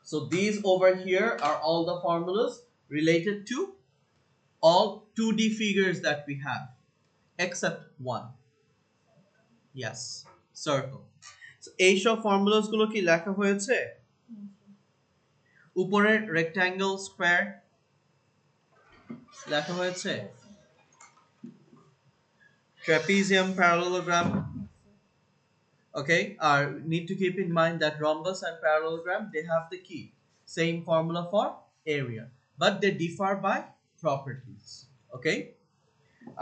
So these over here are all the formulas related to all 2D figures that we have, except one. Yes, circle. So এই সব formulas গুলো কি লেখা হয়েছে? উপরে rectangle, square লেখা হয়েছে? Trapezium, parallelogram. Okay, need to keep in mind that rhombus and parallelogram, they have the key same formula for area, but they differ by properties. Okay,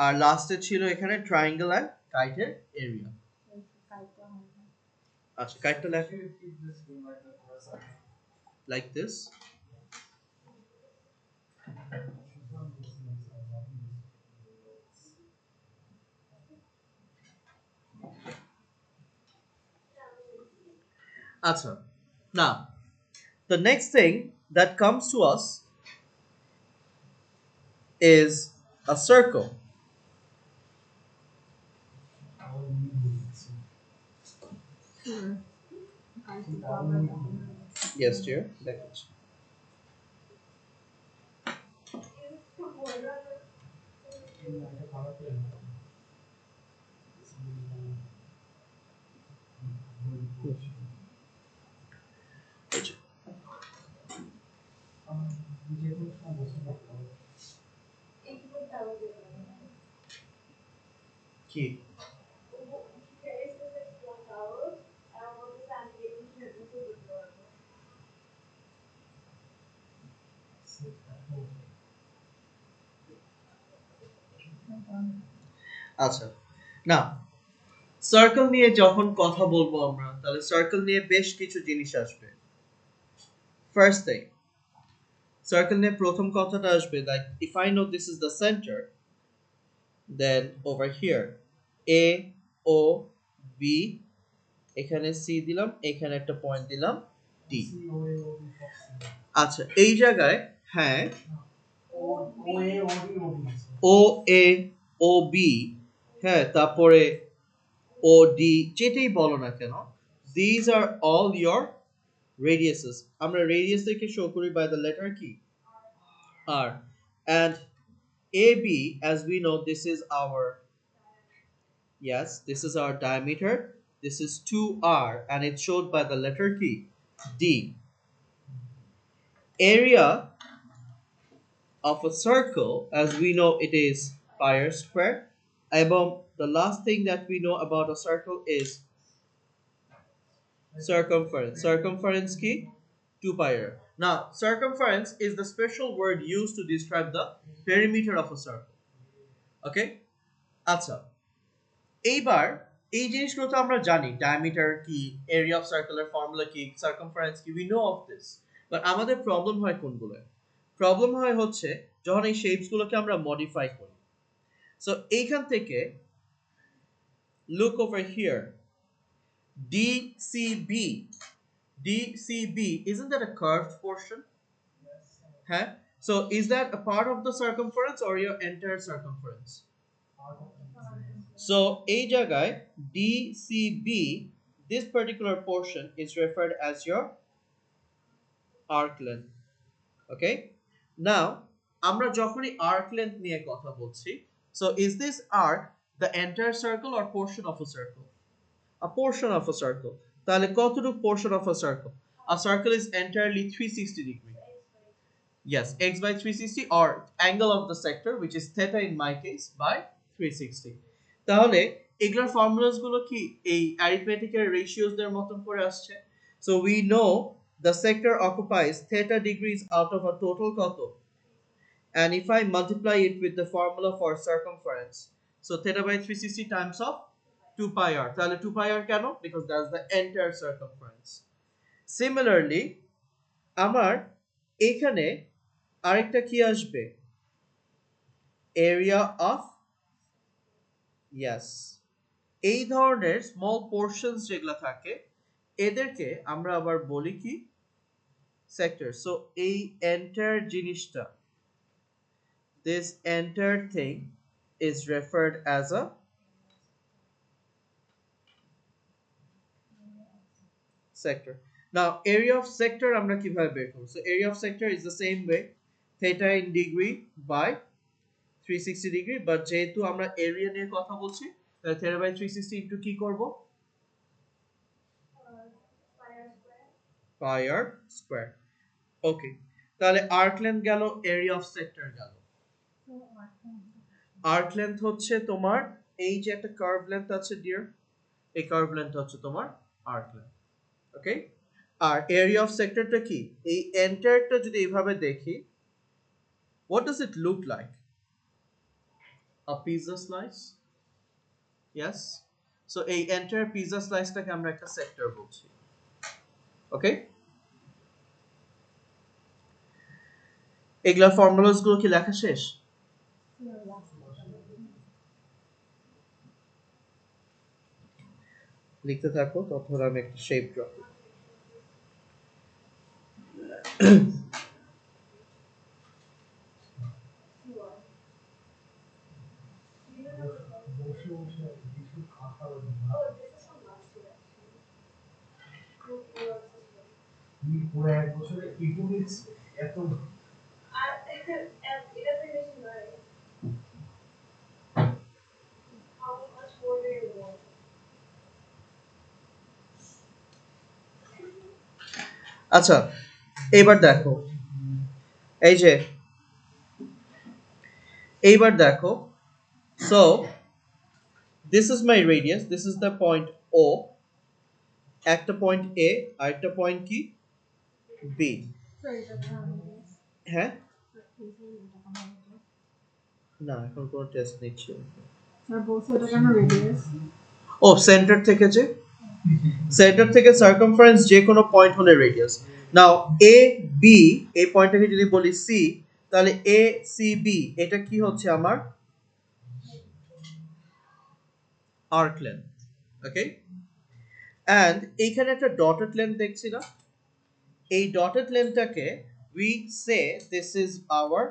আর লাস্টে ছিল এখানে triangle and kite এর area. আচ্ছা, কাইটটা লেখো like this. আচ্ছা, now the next thing that comes to us is a circle. Yes dear, দেখাচ্ছি। এই যে, কি আচ্ছা, না সার্কেল নিয়ে যখন কথা বলবো আমরা, তাহলে সার্কেল নিয়ে বেশ কিছু জিনিস আসবে। ফার্স্ট থিং, সার্কেল নিয়ে প্রথম কথাটা আসবে like if I know this is the centre, then over here A O B, এখানে সি দিলাম, এখানে একটা পয়েন্ট দিলাম ডি। আচ্ছা, এই জায়গায় হ্যাঁ ও এ ও বি, হ্যাঁ তারপরে ও ডি, যেটাই বলো না কেন, these are all your radiuses. আমরা radius থেকে show করি by the letter key R, and AB, as we know, this is our, yes, this is our diameter, this is 2R and it's showed by the letter key D. Area of a circle, as we know, it is pi r square. এবং the last thing that we know about a circle is circumference. Circumference key 2 pi r. Now circumference is the special word used to describe the perimeter of a circle. Okay, আচ্ছা, এইবার এই জিনিসগুলো তো আমরা জানি, diameter কি, area of সার্কেলের formula কি, সার্কামফারেন্স কি, we know of this. But আমাদের প্রবলেম হয় কোনগুলো? প্রবলেম হয় হচ্ছে যখন এই শেপস গুলোকে আমরা মডিফাই করি। সো এইখান থেকে look over here, DCB, DCB, isn't that a curved portion? হ্যাঁ, so is that a part of the circumference or your entire circumference? So এই জায়গায় DCB, this particular portion is referred as your arc length. Okay, now আমরা যখনই arc length নিয়ে কথা বলছি, so is this arc the entire circle or portion of a circle? A portion of a circle. তাহলে কতটুকু portion of a circle? A circle is entirely 360 degree. Yes, x by 360 or angle of the sector, which is theta in my case, by 360. তাহলে এগুলোর formulas গুলো কি এই অ্যারিথমেটিকের ratios দের মতন করে আসছে। So we know the sector occupies theta degrees out of a total কত, and if I multiply it with the formula for circumference, so theta by 360 times of 2 pi r, তাহলে 2 pi r কেন? Because that's the entire circumference. Similarly, আমার এখানে আরেকটা কি আসবে, area of, yes, এই ধরনের স্মল পোর্শনস যেগুলো থাকে এদেরকে আমরা আবার বলি কি, সেক্টর। সো এই এন্টায়ার জিনিসটা, this entire thing is referred as a sector. Now area of sector আমরা কিভাবে বের করব? So area of sector is the same way, theta in degree by 360 degree, but যেহেতু আমরা এরিয়া নিয়ে কথা বলছি তাহলে theta by 360 ইনটু কি করব? pi r square. ওকে, তাহলে আর্ক লেন্থ গেল, এরিয়া অফ সেক্টর গেল। আর্ক লেন্থ হচ্ছে তোমার এই যে একটা কার্ভ লেন্থ আছে ডিয়ার, এই কার্ভ লেন্থ হচ্ছে তোমার আর্ক লেন্থ। ওকে, আর এরিয়া অফ সেক্টরটা কি? এই এন্টায়ারটা যদি এইভাবে দেখি, what does it look like? A pizza slice? Yes. So এই এন্টায়ার পিজা স্লাইসটাকে আমরা একটা সেক্টর বলছি। ওকে, এগুলা ফর্মুলাস গুলো কি লেখা শেষ? লিখতে থাকো, তখন আমি একটা শেপ ড্র করি। আচ্ছা, এবার দেখো, এই যে এইবার দেখো, so this is my radius, this is the point O, একটা পয়েন্ট A আর একটা পয়েন্ট কি B। হ্যাঁ, না এখন কোনো টেস্ট নিচ্ছি। ও সেন্টার থেকে, যে সেন্টার থেকে সার্কামফারেন্স যে কোনো পয়েন্ট হলে রেডিয়াস। নাও এ বি, এই পয়েন্টটাকে যদি বলি সি, তাহলে এ সি বি এটা কি হচ্ছে আমার আর্ক লেন্থ। ওকে, এন্ড এইখানে একটা ডটেড লেন্থ দেখছি না, এই ডটেড লেন্থটাকে we say this is our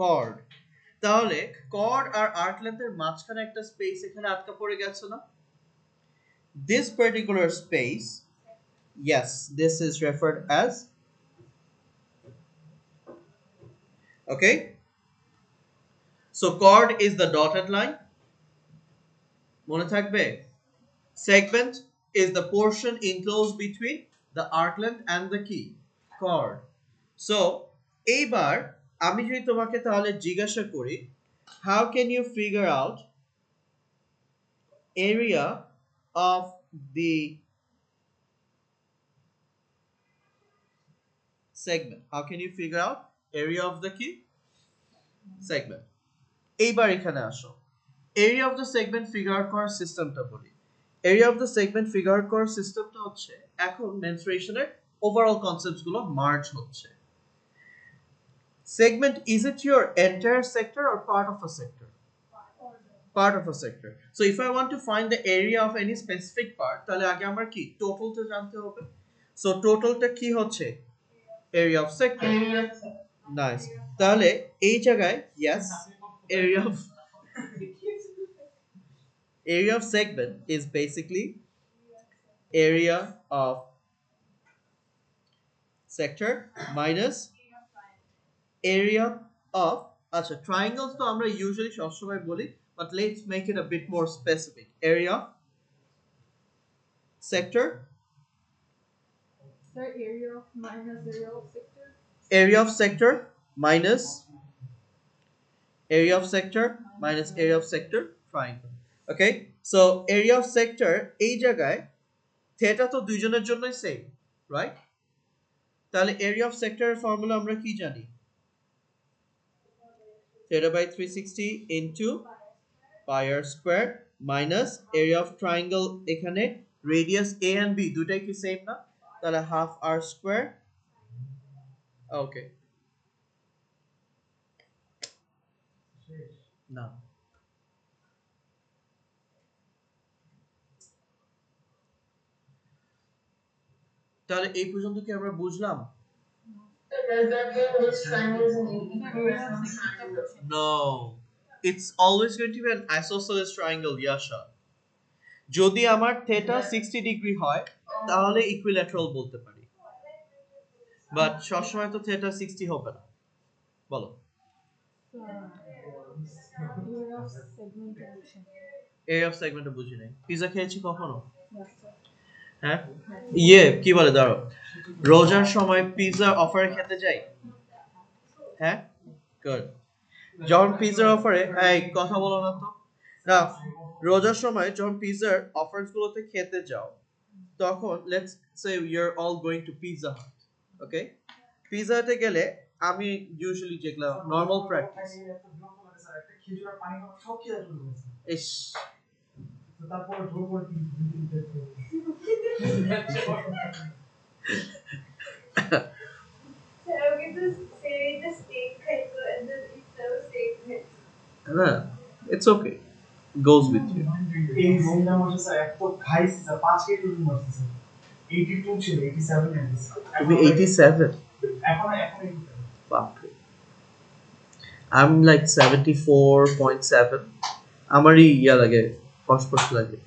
chord. তাহলে কর্ড আর আর্ক লেন্থের মাঝখানে একটা স্পেস এখানে আটকা পড়ে গেছে না? This particular space, yes, this is referred as, okay, so chord is the dotted line, মনে থাকবে, segment is the portion enclosed between the arc length and the key chord. So এইবার আমি যদি তোমাকে তাহলে জিজ্ঞাসা করি, how can you figure out area of the segment? How can you figure out area of the key segment? এইবার এখানে আসো, area of the segment figure out করার সিস্টেমটা বলি। Area of the segment figure out করার সিস্টেমটা হচ্ছে, এখন মেনসুরেশনের ওভারঅল কনসেপ্টস গুলো মার্জ হচ্ছে। Segment, is it your entire sector or part of a sector? Part of a sector. So if I want to find the area of any specific part, তাহলে আগে আমার কি টোটালটা জানতে হবে। সো টোটালটা কি হচ্ছে? Area of sector. নাইস, তাহলে এই জায়গায় yes, area of area of segment is basically area of sector minus area of, আচ্ছা triangles তো আমরা usually সবসময় বলি, but let's make it a bit more specific. Area of sector, Sir, area of minus area of sector. area of sector minus area of sector minus area of sector triangle. Okay, so area of sector এই জায়গায় theta তো দুইজনের জন্যই same, right? তাহলে area of sector এর formula আমরা কি জানি? theta by 360 into pi r square minus area of triangle, এখানে radius a and b দুটাই কি সেম না? তাহলে half r square। ওকে, না তাহলে এই পর্যন্ত কি আমরা বুঝলাম? No, it's always going to be an isosceles triangle, Yasha. যদি আমার theta 60 ডিগ্রি হয় তাহলে ইকুইল্যাটারাল বলতে পারি, বাট সবসময় তো theta 60 হবে না। বলো। এরিয়া অফ সেগমেন্টে বুঝি নাই। পিজা খেয়েছি কখনো? হ্যাঁ, কি বলে দাঁড়ো, রোজার সময় পিজা অফারে খেতে যাই। হ্যাঁ, গুড। যখন পিজার অফারে, এই কথা বলো না তো না, রোজার সময় যখন পিজার অফারস গুলোতে খেতে যাও, তখন let's say you are all going to Pizza Hut, okay? Pizza হাটে গেলে আমি ইউজুয়ালি যেগুলো নর্মাল প্র্যাকটিস, ইস তারপর না, it's okay, goes with you. এই রোমটা মাসে স্যার এত খাইছি স্যার 5 কেজি মারছে স্যার 82 ছিল 87 এন্ডিস তুমি 87 এখন 87 বাপরে I'm like 74.7 আমারই ইয়া লাগে ফসফস লাগে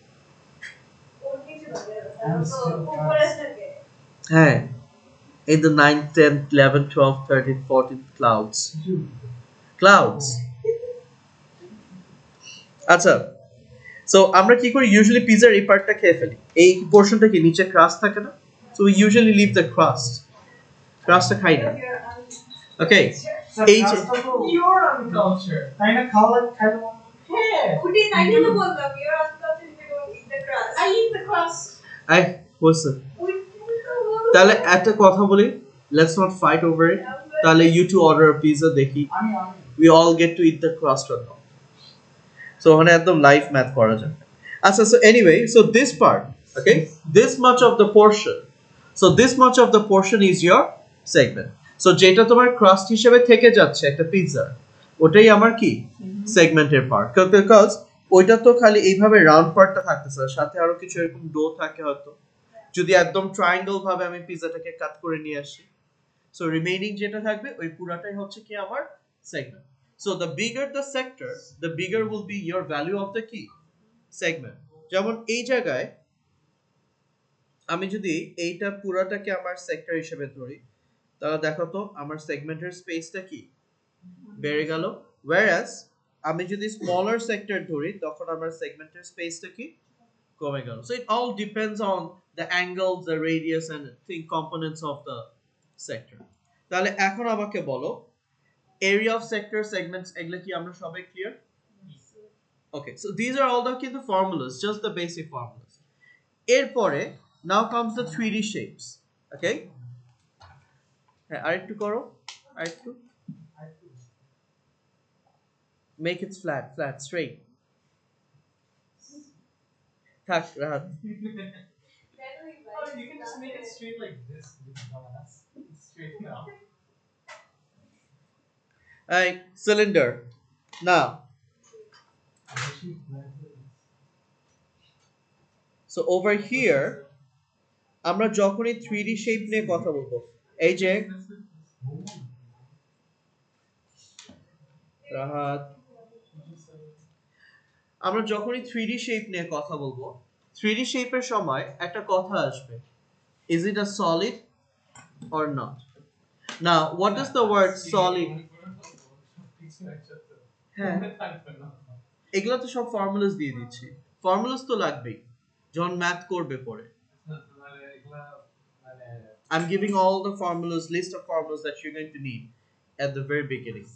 হ্যাঁ in the 9th 10th 11th 12th 13th 14th clouds আচ্ছা সো আমরা কি করি ইউজুয়ালি পিজার এই পার্টটা খেয়ে ফেলি এই পোরশনটা কি নিচে ক্রাস্ট থাকে না so we usually leave the ক্রাস্টটা খাই না ওকে এই যে ইওর আনকালচার তাই না খাওয়া খাইলে হ্যাঁ খুঁটি তাই না বললাম your uncultured is going to eat the crust I eat the crust I what's তাহলে একটা কথা বলি let's not fight over it তাহলে you two order a pizza দেখি we all get to eat the crust or not so ওখানে একদম live math করা যায় আচ্ছা so anyway so this part okay this much of the portion is your segment so যেটা তোমার crust হিসেবে থেকে যাচ্ছে একটা পিৎজা ওটাই আমার কি সেগমেন্টের পার্ট বিকজ ওইটা তো খালি এইভাবে রাউন্ড পার্টটা থাকতেছে সাথে আরো কিছু এরকম ডো থাকে হয়তো যদি একদম ট্রায়াঙ্গল ভাবে আমি পিৎজাটাকে কাট করে নিয়ে আসি সো রিমেইনিং যেটা থাকবে ওই পুরাটাই হচ্ছে কি আমার segment so the bigger the sector the bigger will be your value of the key segment যেমন এই জায়গায় আমি যদি এইটা পুরাটাকে আমার সেক্টর হিসেবে ধরি তাহলে দেখো তো আমার সেগমেন্টের স্পেসটা কি বেড়ে গেল whereas আমি যদি স্মলার সেক্টর ধরি তখন আমার সেগমেন্টের স্পেসটা কি কমে গেল so it all depends on the angles the radius and thing components of the sector তাহলে এখন আমাকে বলো area of sector segments এগুলো কি আমরা সবাই clear okay so these are all the কিন্তু formulas just the basic formulas এরপরে now comes the 3D shapes okay হ্যাঁ আরেকটু করো আরেকটু make it flat straight থাক Rahat you can just make it straight like this it's straight now cylinder now so over here আমরা যখনই 3D shape নিয়ে কথা বলবো এই যে রাহাত আমরা যখনই 3D shape নিয়ে কথা বলবো 3D shape এর সময় একটা কথা আসবে is it a solid or not now what does the word solid হ্যাঁ এগুলো তো সব ফর্মুলাস দিয়ে দিচ্ছি ফর্মুলাস তো লাগবেই যখন ম্যাথ করবে পরে I'm giving all the formulas list of formulas that you're going to need at the very beginning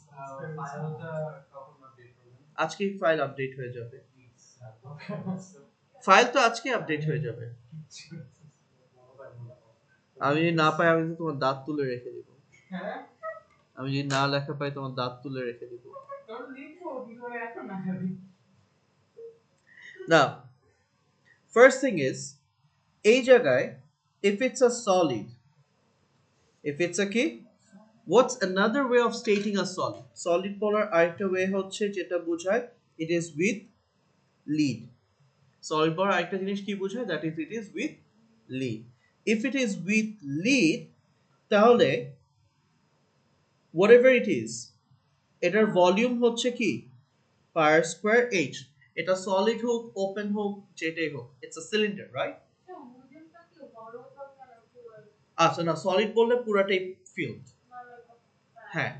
আজকে ফাইল আপডেট হয়ে যাবে ফাইল তো আজকে আপডেট হয়ে যাবে আমি যদি না পাই আমি তো তোমার দাঁত তুলে রেখে দিব আমি যদি না লেখা পাই তোমার দাঁত তুলে রেখে দিব now first thing is এই জায়গায় if it's a solid if it's a key what's another way of stating a solid বলার আরেকটা ওয়ে হচ্ছে যেটা বোঝায় it is with lead solid বলার আরেকটা জিনিস কি বোঝায় that is it is with lead if it is with lead তাহলে whatever it is, এটার ভলিউম হচ্ছে কি পার স্কয়ার h, এটা সলিড হোক ওপেন হোক যেটাই হোক, ইটস আ সিলিন্ডার, রাইট? আচ্ছা না, সলিড বললে পুরাটাই ফিল্ড, হ্যাঁ,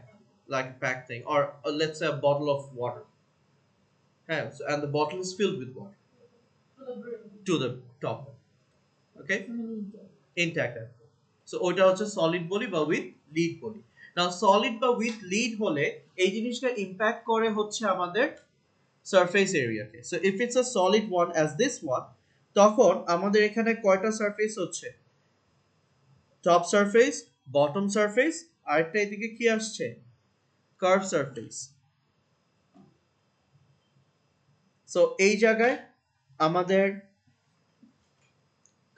like a packed thing, or let's say a bottle of water, হ্যাঁ, and the bottle is filled with water to the top, okay, intact, so ওইটা হচ্ছে সলিড বলি বা উইথ লিড বলি। নাও সলিড বা উইথ লিড হলে এই জিনিসটা ইম্প্যাক্ট করে হচ্ছে আমাদের সারফেস এরিয়াকে। So if it's a solid one as this one, তখন আমাদের এখানে কয়টা সারফেস হচ্ছে, টপ সারফেস, বটম সারফেস, আরেকটা এদিকে কি আসছে, কার্ভ সারফেস। সো এই জায়গায় আমাদের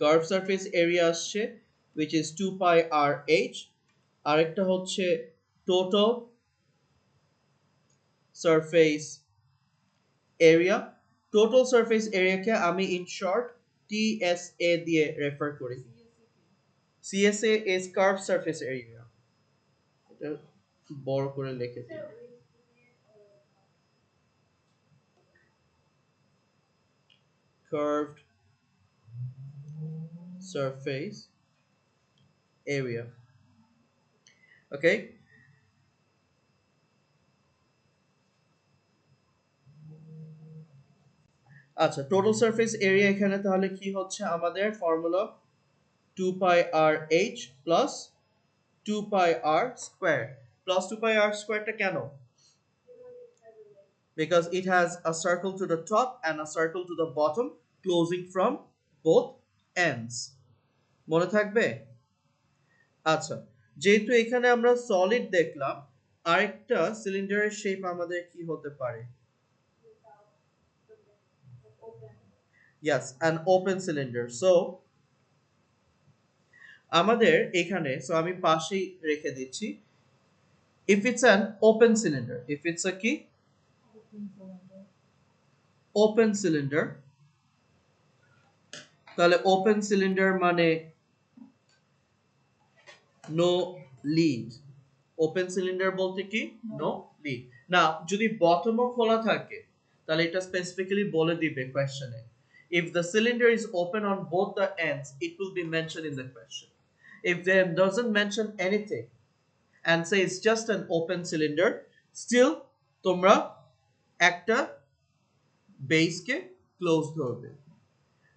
কার্ভ সারফেস এরিয়া আসছে which is 2 pi r h, আরেকটা হচ্ছে total surface area. Total surface এরিয়াকে আমি ইন শর্ট TSA দিয়ে রেফার করি। CSA is curved surface area, এটা বড় করে লিখে দিই, curved surface area, okay? আচ্ছা, টোটাল সারফেস এরিয়া এখানে তাহলে কি হচ্ছে আমাদের formula 2 pi r h plus 2 pi r square, plus 2 pi r square টা কেন, because it has a circle to the top and a circle to the bottom closing from both ends, মনে থাকবে? আচ্ছা, যেহেতু এখানে আমরা সলিড দেখলাম, আরেকটা সিলিন্ডারের শেপ আমাদের কি হতে পারে, yes, an open cylinder. So আমাদের এখানে, সো আমি পাশেই রেখে দিচ্ছি, if it's an open cylinder, if it's a কি open cylinder, তাহলে ওপেন সিলিন্ডার মানে নো লিড, ওপেন সিলিন্ডার বলতে কি নো লিড না। যদি বটমও খোলা থাকে তাহলে এটা স্পেসিফিক্যালি বলে দিবে কোশ্চেনে, if the cylinder is open on both the ends it will be mentioned in the question. If they doesn't mention anything and say it's just an open cylinder, still তোমরা একটা বেসকে ক্লোজ ধরবে।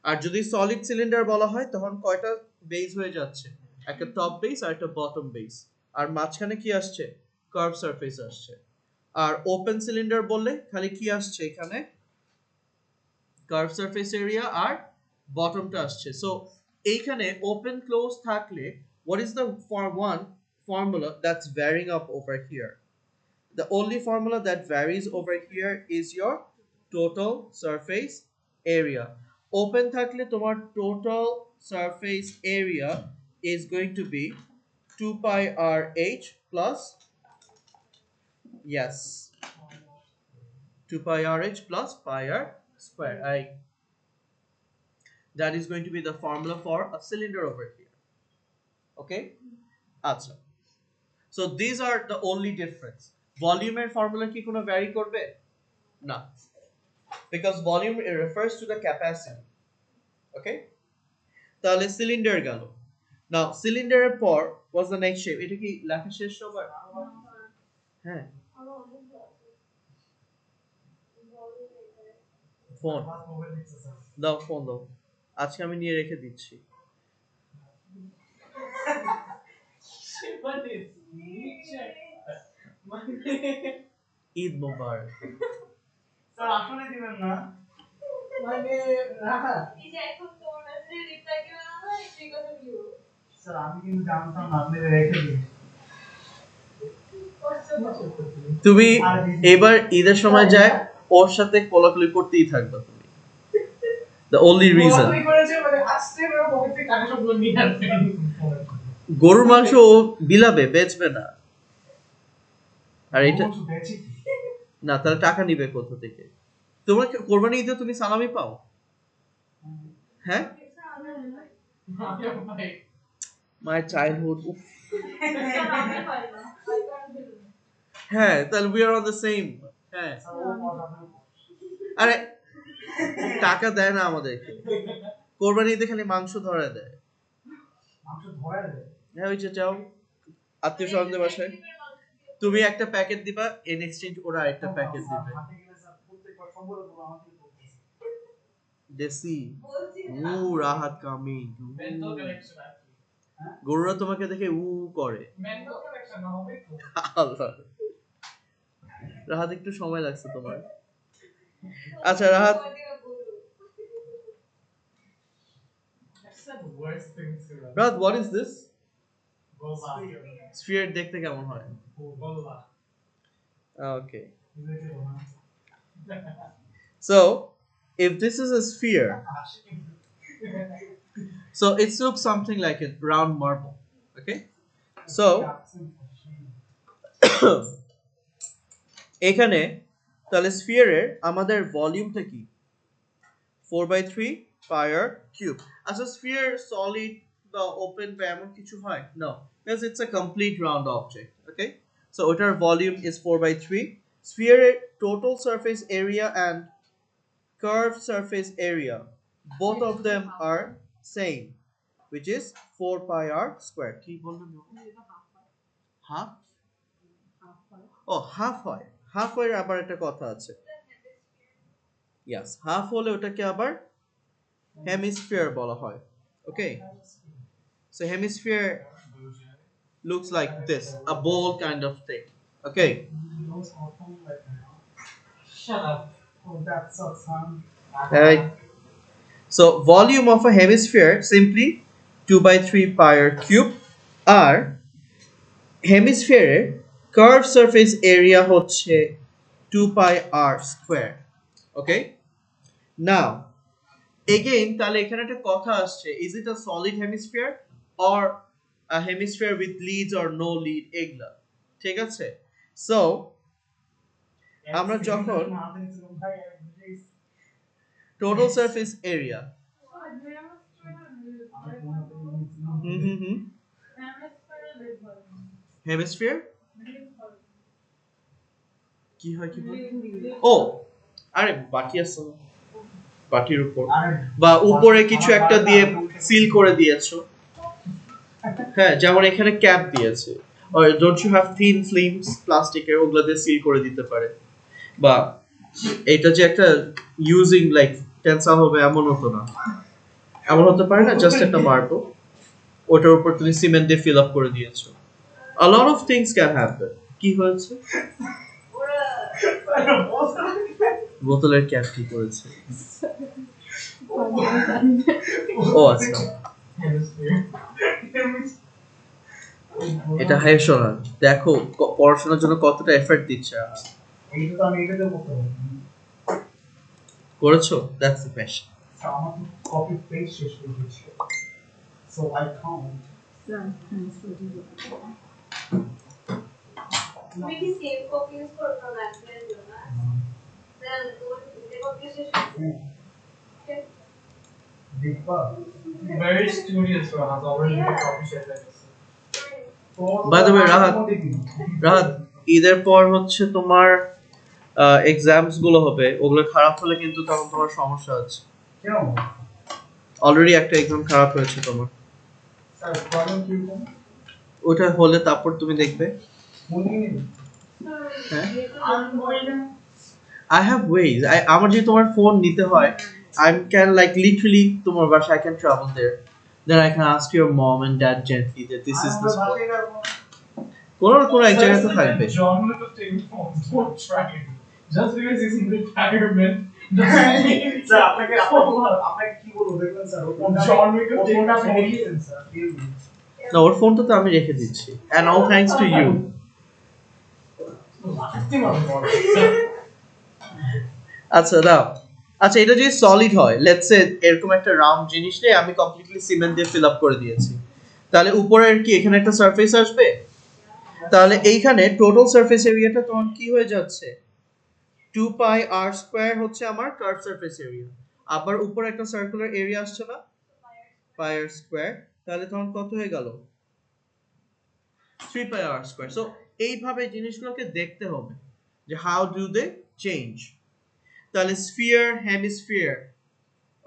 আর যদি solid cylinder বলা হয় তখন কয়টা base হয়ে যাচ্ছে, একটা টপ বেস আর একটা বটম বেস, আর মাঝখানে কি আসছে, কার্ভ সারফেস আসছে। আর ওপেন সিলিন্ডার বললে খালি কি আসছে এখানে, কার্ভ সারফেস এরিয়া আর বটমটা আসছে। সো এইখানে ওপেন ক্লোজ থাকলে what is the one formula that's varying up over here? The only formula that varies over here is your total surface area. Open থাকলে তোমার total surface area is going to be 2 pi r h plus, yes, 2 pi r h plus pi r square. That is going to be the formula for a cylinder over here. Okay? আচ্ছা, so these are the only difference. Volume এর formula কি কোনো vary করবে না, because volume refers to the capacity, okay? তাহলে cylinder গেল। নাও সিলিন্ডারের পর was the next shape, এটা কি লেখা শেষ সবার? হ্যাঁ, ফোন দাও, ফোন দাও, আজকে আমি নিয়ে রেখে দিচ্ছি। ঈদ মোবারক। স্যার আসলে দিবেন না, মানে রাখা এই যে এখন তোমার মেসেজে রিপ্লাই দিবেন না, এই কথা দিও স্যার, আমি কিন্তু জানতাম না আপনি রেখে দিন। তুমি এবার ঈদের সময় যায় ওর সাথে কোলাকুলি করতেই থাকবে তুমি, the only reason কোলাকুলি করেছে মানে আজকে ওর পকেট থেকে টাকা সবগুলো নিয়ে আসবে, গরুর মাংস ও বিলাবে, বেচবে না। আর এটা না, তাহলে টাকা নিবে কোথা থেকে? তোমার কোরবানি ঈদে তুমি সালামি পাও? হ্যাঁ, মাই চাইল্ডহুড। হ্যাঁ তাহলে we are on the same হ্যাঁ স্যার ও কথা বলে আরে টাকা দেয় না আমাদেরকে কোরবানিতে খালি মাংস ধরে দেয় মাংস ধরে দেয় হ্যাঁ ওই যে যাও আত্মীয় স্বজনদের বাসায় তুমি একটা প্যাকেট দিবা ইন এক্সচেঞ্জ ওরা আরেকটা প্যাকেট দিবে হাতে গেলে স্যার প্রত্যেকবার সম্বলগুলো আমাকে করতেছে দেশি উ রাহাত কামিং মেন্টাল কানেকশন আর কি গরুরা তোমাকে দেখে উ করে মেন্টাল কানেকশন না হবে তো আল্লাহ রাহাত একটু সময় লাগছে তোমার আচ্ছা Rahat That's the worst thing to do. Rahat what is this গোলা sphere দেখতে কেমন হয় গোলা okay বুঝেছো so if this is a sphere so it looks something like a round marble okay so এখানে তাহলে স্ফিয়ারের আমাদের ভলিউমটা কি 4/3 pi r cube আচ্ছা স্ফিয়ার সলিড বা ওপেন বা এমন কিছু হয় no because it's a complete round object okay so ওটার volume is 4/3 স্ফিয়ারের total surface area and curved surface area both of them are same which is 4 pi r square কি বললাম half ও half হয় half এর আবার একটা কথা আছে yes half হলে ওটাকে আবার হেমিস্ফিয়ার বলা হয় okay so hemisphere looks like this a bowl kind of thing okay Shut up. Oh, that sucks, huh? right so volume of a hemisphere simply 2/3 pi r cube R হেমিস্ফিয়ারের curved surface area হচ্ছে 2 pi r square okay now again তাহলে এখানে একটা কথা আসছে is it a solid hemisphere or a hemisphere with leads or no lead এগুলা ঠিক আছে so আমরা যখন total surface area hemisphere কি হয় কি বল ও আরে বাটি আছে না? বাটির উপর বা উপরে কিছু একটা দিয়ে সিল করে দিয়েছো হ্যাঁ যেমন এখানে ক্যাপ দিয়েছে or don't you have thin films প্লাস্টিকের ওগুলা দিয়ে সিল করে দিতে পারে বা এটা যে একটা ইউজিং লাইক টেনসাল হবে এমন হতো না এমন হতে পারে না জাস্ট একটা মার্বল ওটার উপর তুমি সিমেন্ট দিয়ে ফিল আপ করে দিয়েছো a lot of things can happen কি হয়েছে বোতলের ক্যাপ কি করেছে ও আচ্ছা এটা হাইশো না দেখো পড়াশোনার জন্য কতটা এফর্ট দিচ্ছে এইটা তো আমি এটাতে করতে পারি করেছো দ্যাটস দ্য প্যাশন আমার তো কপি পেস্ট শেষ করে দিয়েছি সো আই কাউন্ট তুমি কি সেভ কপি ইউজ করছো না এর জন্য তাহলে তোর যে কপি শেষ দেখবা very studious has already made copy শেষ হয়ে গেছে by the way রাহাত ঈদের পর হচ্ছে তোমার এক্সামস গুলো হবে ওগুলো খারাপ হলে কিন্তু তখন তোমার সমস্যা আছে কেন অলরেডি একটা এক্সাম খারাপ হয়েছে তোমার স্যার প্রবলেম কি কোন ওটা হলে তারপর তুমি দেখবে মনে নেই হ্যাঁ আমি বললাম I have ways আমার যদি তোমার ফোন নিতে হয় I can like literally তোমার বাসায় I can travel there then I can ask your mom and dad gently that this is the spot কোন এক জায়গায় তো থাকবে John will take phone don't try it just because he's in retirement sir আপনাকে আপনাকে কি বলবো দেখবেন স্যার জন উইক ফোনটা আপনি দিয়েছেন স্যার না ওর ফোনটা তো আমি রেখে দিচ্ছি and all thanks to you আচ্ছা দাও আচ্ছা এটা যদি সলিড হয় লেটস সে এরকম একটা রাউন্ড জিনিস নিয়ে আমি কমপ্লিটলি সিমেন্ট দিয়ে ফিল আপ করে দিয়েছি তাহলে উপরের কি এখানে একটা সারফেস আসবে তাহলে এইখানে টোটাল সারফেস এরিয়াটা তখন কি হয়ে যাচ্ছে 2 পাই r স্কয়ার হচ্ছে আমার কার্ভ সারফেস এরিয়া আবার উপরে একটা সার্কুলার এরিয়া আসছে না পাই r স্কয়ার তাহলে তখন কত হয়ে গেল 3 পাই r স্কয়ার সো এইভাবে জিনিসগুলোকে দেখতে হবে যে হাউ ডু দে চেঞ্জ। তাহলে sphere, hemisphere,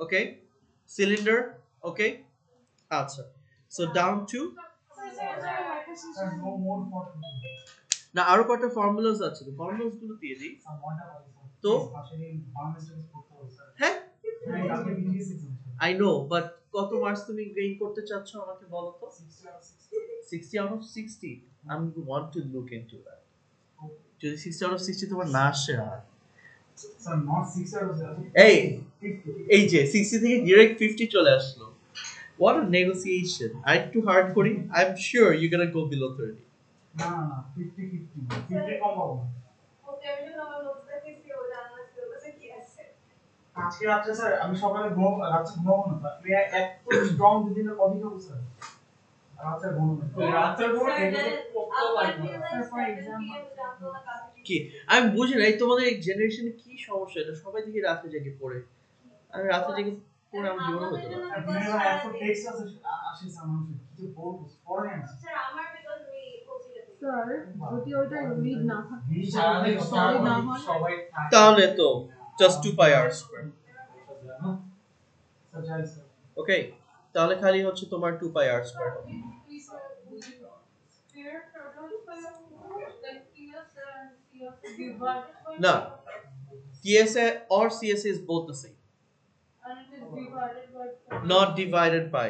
okay, cylinder, okay. আচ্ছা, so down to sir no more for না, আরো কয়টা ফর্মুলাস আছে, ফর্মুলাস গুলো দিয়ে দিই। তো হ্যাঁ, আই নো, বাট কত মার্কস তুমি গেইন করতে চাচ্ছ আমাকে বলো তো। 60 out of 60, I want to look into that. যদি 60 out of 60 তোমার না আসে, আর স্যার নট 6 আর এই এই যে 60 থেকে ডাইরেক্ট 50 চলে আসলো। What a negotiation. I too hard করি, I'm sure you're gonna go below 30. না না 50 50 কম পাবো। ওকে, আমি যখন আমার নোটস দেখেছি ও জানা সিলেবাসে কি আছে। আজকে রাত্রে স্যার আমি সকালে রাত্রে ঘুমাবো না স্যার। আমি এত স্ট্রং দুদিন কফি খাবো স্যার। রাত্রে ঘুমাবো না। রাত্রে ঘুমাবো খেতে কত লাগবে কি আমি বুঝি না, এই তোমাদের এই জেনারেশনে কি সমস্যা, এটা সবাই দেখি রাতে জেগে পড়ে। আমি রাতে জেগে পড়ে আমার জীবনে হতো না। দিনের বেলা এত টেক্সট আছে আসে স্যার মানুষের কিছু বলবো পড়ে না স্যার আমার বিকজ আমি কোচিং এ থাকি। স্যার যদি ওটা রিড না থাকে সারাদিন সরি না হয় সবাই থাকে। তাহলে তো just 2 pi r square, sir যাই স্যার। ওকে। তাহলে খালি হচ্ছে তোমার 2 pi r square হবে। না, TSA or CSA is both the same, not divided by,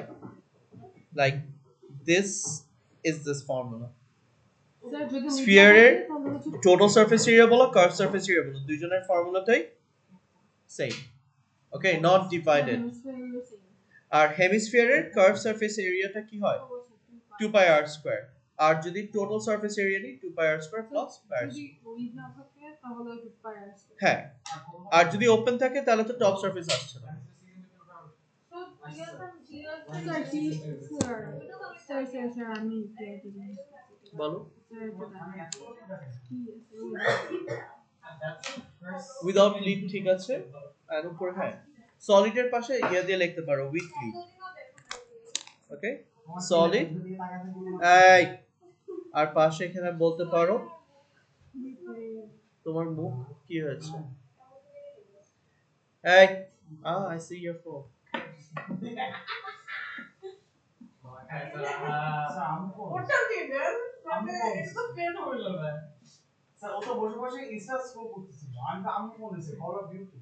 like this is this formula. Sir যদি Sphere এর total surface area বলো, curved surface area বলো, দুইজনের ফর্মুলাটাই সেম, ওকে, not divided। আর হেমিস্ফিয়ারের কার্ভ সারফেস এরিয়াটা কি হয়, 2 pi r square। আর যদি টোটাল সারফেস এরিয়া নিই 2 pi r square plus pi r যদি square। রিড না থাকে তাহলে 2 পাই আর হ্যাঁ, আর যদি ওপেন থাকে তাহলে তো টপ সারফেস আসছে না। স্যার কি স্যার স্যার স্যার স্যার আমি বলো, স্যার কি উইদাউট লিড ঠিক আছে, আর উপরে হ্যাঁ সলিডের পাশে ইয়া দিয়ে লিখতে পারো উইথ লিড, ওকে, সলিড। এই আর পাশে এখানে বলতে পারো তোমার মুখ কি হয়েছে। এই I C your phone. Sir আমি ওটা দিয়ে দেন আমি এটা পেন হয়ে যাবে স্যার ও তো বসে বসে ইনস্টা স্ক্রল করতেছিল। আমি বলেছি call of duty.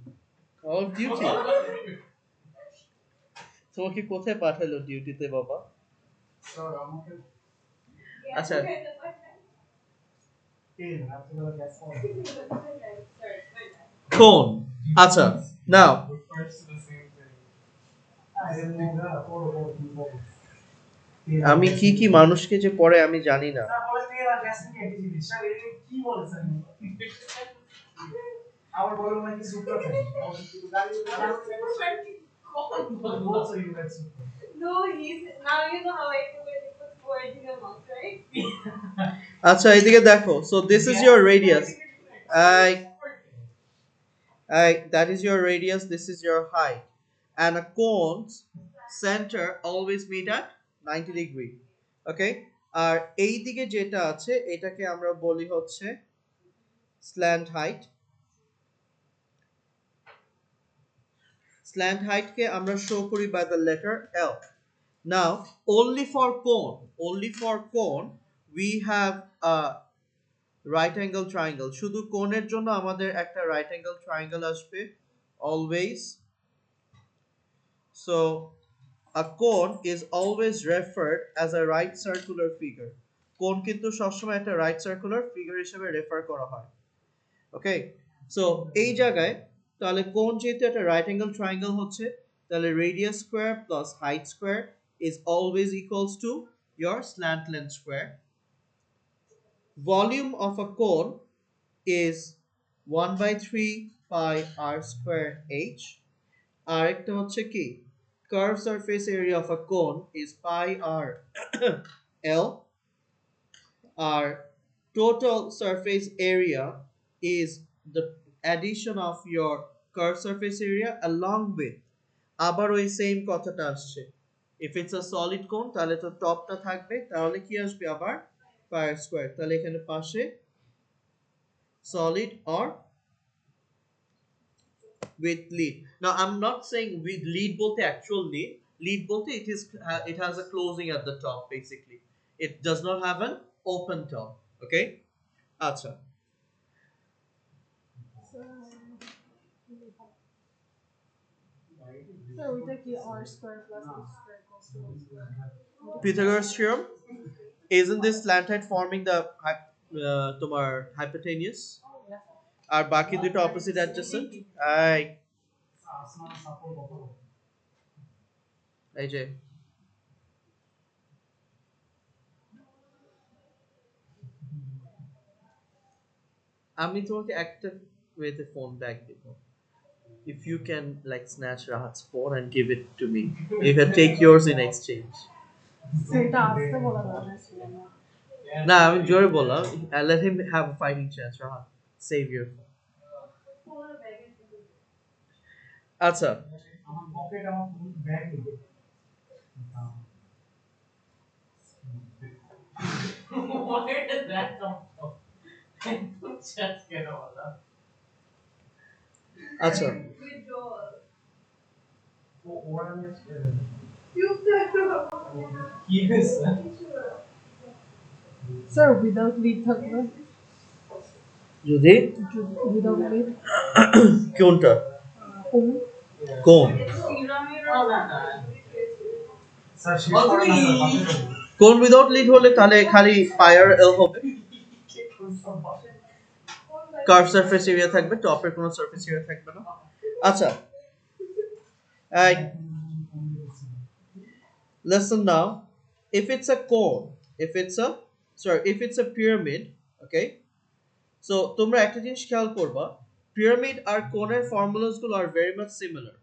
All duty, তোমাকে কোথায় পাঠালো ডিউটিতে বাবা? স্যার আমাকে আচ্ছা এই রাত্রিবেলা গ্যাস কল। কোন, আচ্ছা নাও আমি কি কি মানুষকে যে পড়ে আমি জানি না। স্যার বলে তেল আর গ্যাস নিয়ে একই জিনিস। স্যার এই কি বলে স্যার? আবার বলে নাকি সুপ্রা ফ্যান। বলছো US supra. No, he's now you know how I do when you put words in your mouth, right? আচ্ছা এদিকে দেখো, so this is your radius, that is your radius, this is your height, and a cone's center always meet at 90 degree, okay। আর এই দিকে যেটা আছে এটাকে আমরা বলি হচ্ছে slant height। slant height কে আমরা শো করি by the letter L। Now only for cone we have a right angle triangle, শুধু কোণের জন্য আমাদের একটা right angle triangle আসবে always। So a cone is always referred as a right circular figure, কোণ কিন্তু সবসময় একটা right circular figure হিসেবে রেফার করা হয়, ওকে। সো এই জায়গায় তাহলে কোণ যেহেতু একটা right angle triangle হচ্ছে, তাহলে radius square plus height square is always equals to your slant length square। Volume of a cone is 1/3 pi r square h। আরেকটা হচ্ছে কি, curved surface area of a cone is pi r l। Our total surface area is the addition of your curved surface area along with, আবার ওই same কথাটা আসছে, if it's a solid cone তাহলে তো টপটা থাকবে, তাহলে কি আসবে আবার pi r square, তাহলে এখানে পাশে solid or with lead. Now I'm not saying with lead bolte actual lead bolte it has a closing at the top basically. It does not have an open top. Okay? Acha. So we take the r square plus h square equals to 1 square. Pythagoras theorem. Isn't this slanted forming the তোমার hypotenuse? আর বাকি দুটো opposite adjacent? এই যে আমি তোমাকে একটা ওয়েতে phone back দেব. If you can like snatch Rahat's phone and give it to me, you can take yours in exchange. সেটা আসতে বলা দরকার ছিল না। না আমি জোরে বললাম. Let him have a fighting chance. Rahat, save your phone. আচ্ছা আমার পকেট আমার ব্যাগ নেই Where did that come from? Just get over that. আচ্ছা Withdrawal. What am I You Yes. Sir, without lead থাকবে যদি without lead কোনটা কোন কোন স্যার শেষ করে না স্যার কোন উইদাউট লিড হলে তাহলে খালি পায়ার এল হবে কার্ভ সারফেস এরিয়া থাকবে টপের কোনো সারফেস এরিয়া থাকবে না আচ্ছা listen now if it's a cone if it's a pyramid okay so তোমরা একটা জিনিস খেয়াল করবা pyramid আর কোনের ফর্মুলাস গুলো are very much similar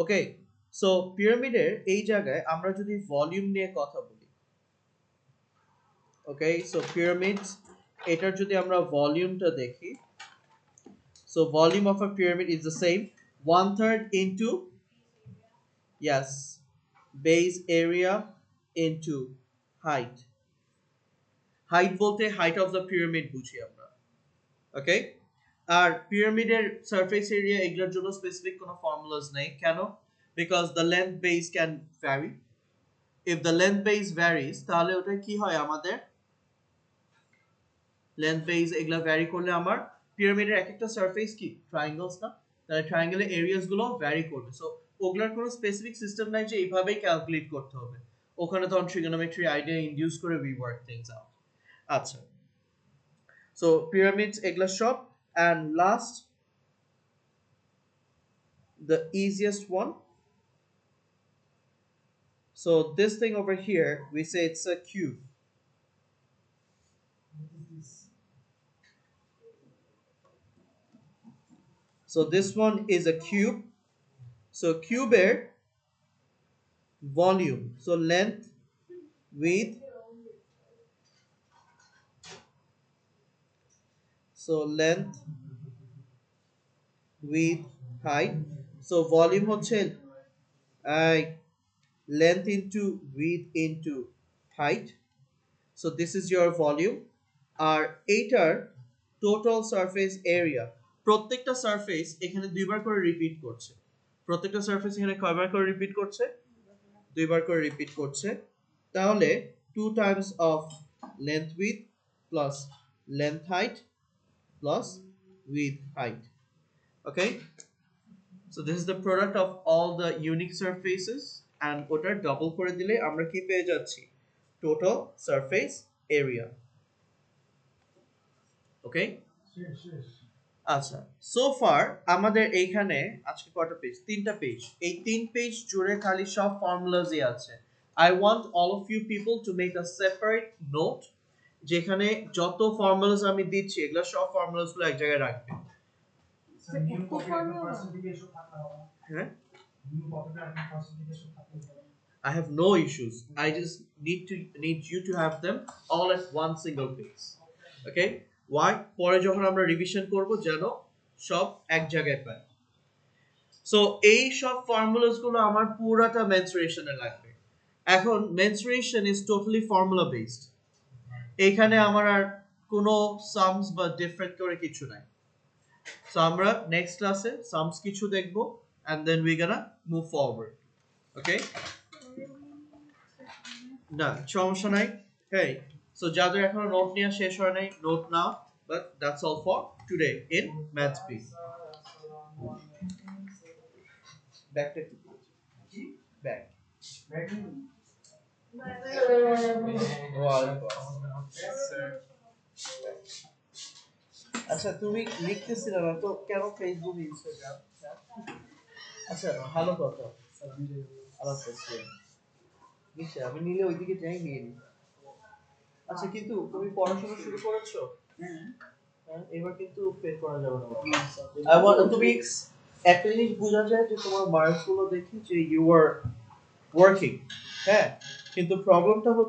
okay so পিরামিডের এই জায়গায় আমরা যদি ভলিউম নিয়ে কথা বলি okay so pyramids এটার যদি আমরা ভলিউমটা দেখি so volume of a pyramid is the same 1/3 into yes base area into height বলতে height of the pyramid বুঝি আমরা okay আর পিরামিডের সারফেস এরিয়া এগুলোর জন্য স্পেসিফিক কোনো ফর্মুলাস নেই কেন because the length base can vary if the length base varies তাহলে ওটা কি হয় আমাদের length base এগুলা ভ্যারি করলে আমার পিরামিডের এক একটা সারফেস কি ট্রায়াঙ্গলস না তাহলে ট্রায়াঙ্গেলের এরিয়াস গুলো ভ্যারি করবে সো ওগুলার কোনো স্পেসিফিক সিস্টেম নাই যে এইভাবেই ক্যালকুলেট করতে হবে ওখানে তখন ট্রিগোনোমেট্রি আইডিয়া ইনডিউস করে উই ওয়ার্ক থিংস আউট আচ্ছা সো পিরামিডস এগুলা সব and last the easiest one so this thing over here we say it's a cube so this one is a cube so cube air volume so length width so length width height so volume হচ্ছে length into width into height so this is your volume আর এইটার total surface area প্রত্যেকটা surface এখানে দুইবার করে repeat করছে প্রত্যেকটা surface এখানে কয়বার করে রিপিট করছে দুইবার করে রিপিট করছে তাহলে 2 times of length width plus length height plus width height okay so this is the product of all the unique surfaces and ওটা ডাবল করে দিলে আমরা কি পেয়ে যাচ্ছি total surface area okay আচ্ছা so far আমাদের এইখানে আজকে কয়টা পেজ তিনটা পেজ এই তিন পেজ জুড়ে খালি সব ফর্মুলাসই আছে I want all of you people to make a separate note যেখানে যত ফর্মুলাস আমি দিচ্ছি এগুলা সব ফর্মুলাস গুলো এক জায়গায় রাখবে হ্যাঁ I have no issues I just need you to have them all at one single page okay why পরে যখন আমরা রিভিশন করব যেন সব এক জায়গায় পাই সো এই সব ফর্মুলাস গুলো আমার পুরাটা মেনসুরেশনে লাগবে এখন mensuration is totally formula based এইখানে আমার আর কোনো সামস বা ডিফারেন্ট করে কিছু নাই। সো আমরা নেক্সট ক্লাসে সামস কিছু দেখবো and then we're gonna move forward. Okay? না সমস্যা নাই। Hey, so যাদের এখনো নোট নেওয়া শেষ হয় নাই, note now, but that's all for today in Maths B. Backটা কি দিয়েছি? Back. আচ্ছা তুমি লিখতেছিলে না তো কেন ফেসবুক ইনস্টাগ্রাম? আচ্ছা ভালো কথা। আল্লাহ হাফেজ। নিশ্চয় আমি নিলে ওইদিকে যাই নিয়ে নি। আচ্ছা কিন্তু তুমি পড়াশোনা শুরু করেছো? হ্যাঁ, এবার কিন্তু ফেল করা যাবে না। তুমি একটা জিনিস বোঝা যায় যে তোমার মার্কস গুলো দেখি যে ইউ আর ওয়ার্কিং, হ্যাঁ, কিন্তু প্রবলেমটা হচ্ছে